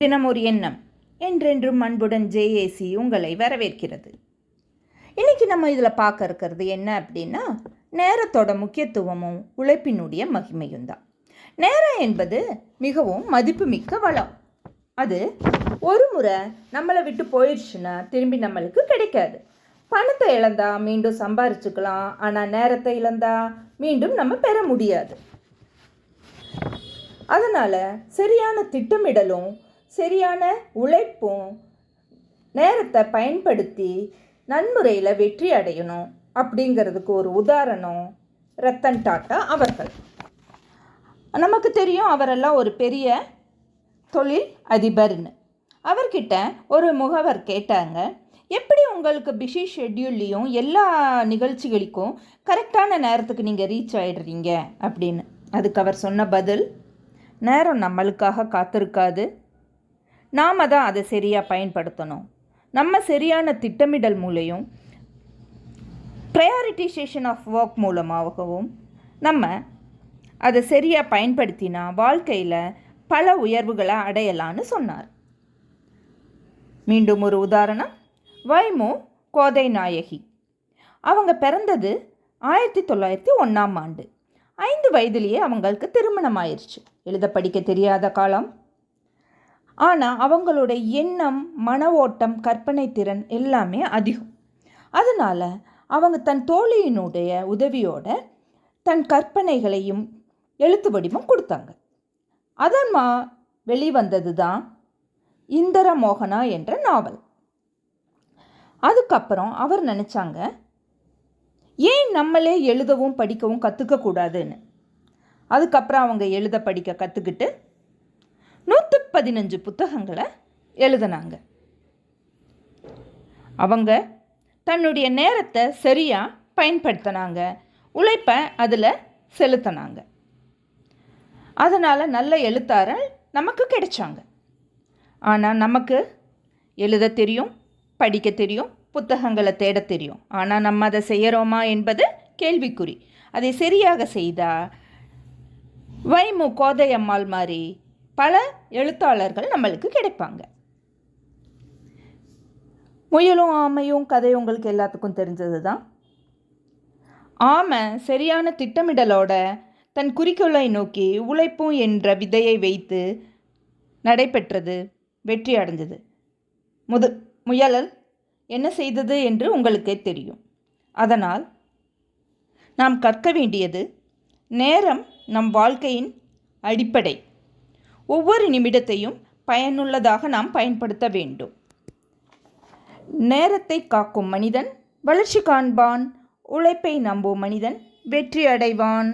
தினம் ஒரு எண்ணம் என்றென்றும் அன்புடன் ஜேஏசி உங்களை வரவேற்கிறது. இன்னைக்கு நம்ம இதில் பார்க்க இருக்கிறது என்ன அப்படின்னா, நேரத்தோட முக்கியத்துவமும் உழைப்பினுடைய மகிமையும் தான். நேரம் என்பது மிகவும் மதிப்புமிக்க வளம். அது ஒரு முறை நம்மளை விட்டு போயிடுச்சுன்னா திரும்பி நம்மளுக்கு கிடைக்காது. பணத்தை இழந்தா மீண்டும் சம்பாரிச்சுக்கலாம், ஆனால் நேரத்தை இழந்தா மீண்டும் நம்ம பெற முடியாது. அதனால் சரியான திட்டமிடலும் சரியான உழைப்பும் நேரத்தை பயன்படுத்தி நன்முறையில் வெற்றி அடையணும் அப்படிங்கிறதுக்கு ஒரு உதாரணம் ரத்தன் டாட்டா அவர்கள். நமக்கு தெரியும் அவரெல்லாம் ஒரு பெரிய தொழில் அதிபர்னு. அவர்கிட்ட ஒரு முகவர் கேட்டாங்க, எப்படி உங்களுக்கு பிஸி ஷெட்யூல்லையும் எல்லா நிகழ்ச்சிகளுக்கும் கரெக்டான நேரத்துக்கு நீங்கள் ரீச் ஆகிடுறீங்க அப்படின்னு. அதுக்கு அவர் சொன்ன பதில், நேரம் நம்மளுக்காக காத்திருக்காது, நாம் தான் அதை சரியாக பயன்படுத்தணும். நம்ம சரியான திட்டமிடல் மூலையும் ப்ரையாரிட்டிசேஷன் ஆஃப் ஒர்க் மூலமாகவும் நம்ம அதை சரியாக பயன்படுத்தினா வாழ்க்கையில் பல உயர்வுகளை அடையலான்னு சொன்னார். மீண்டும் ஒரு உதாரணம், வைமு கோதை நாயகி. அவங்க பிறந்தது 1901 5 வயதிலேயே அவங்களுக்கு திருமணம் ஆயிடுச்சு. எழுத படிக்க தெரியாத காலம். ஆனால் அவங்களோட எண்ணம், மன ஓட்டம், கற்பனை திறன் எல்லாமே அதிகம். அதனால் அவங்க தன் தோழியினுடைய உதவியோட தன் கற்பனைகளையும் எழுத்து வடிவம் கொடுத்தாங்க. அதன் வெளிவந்தது தான் இந்திர மோகனா என்ற நாவல். அதுக்கப்புறம் அவர் நினச்சாங்க, ஏன் நம்மளே எழுதவும் படிக்கவும் கற்றுக்கக்கூடாதுன்னு. அதுக்கப்புறம் அவங்க எழுத படிக்க கற்றுக்கிட்டு 115 புத்தகங்களை எழுதினாங்க. அவங்க தன்னுடைய நேரத்தை சரியாக பயன்படுத்தினாங்க, உழைப்பை அதில் செலுத்தினாங்க. அதனால் நல்ல எழுத்தாளர் நமக்கு கிடைச்சாங்க. ஆனால் நமக்கு எழுத தெரியும், படிக்க தெரியும், புத்தகங்களை தேட தெரியும். ஆனால் நம்ம அதை செய்கிறோமா என்பது கேள்விக்குறி. அதை சரியாக செய்தால் வைமு கோதையம்மாள் மாதிரி பல எழுத்தாளர்கள் நம்மளுக்கு கிடைப்பாங்க. முயலும் ஆமையும் கதை உங்களுக்கு எல்லாத்துக்கும் தெரிஞ்சது தான். ஆமை சரியான திட்டமிடலோட தன் குறிக்கோளை நோக்கி உழைப்பும் என்ற விதையை வைத்து நடைபெற்றது, வெற்றி அடைஞ்சது. முயல் என்ன செய்தது என்று உங்களுக்கே தெரியும். அதனால் நாம் கற்க வேண்டியது, நேரம் நம் வாழ்க்கையின் அடிப்படை. ஒவ்வொரு நிமிடத்தையும் பயனுள்ளதாக நாம் பயன்படுத்த வேண்டும். நேரத்தை காக்கும் மனிதன் வளர்ச்சி காண்பான், உழைப்பை நம்பும் மனிதன் வெற்றி அடைவான்.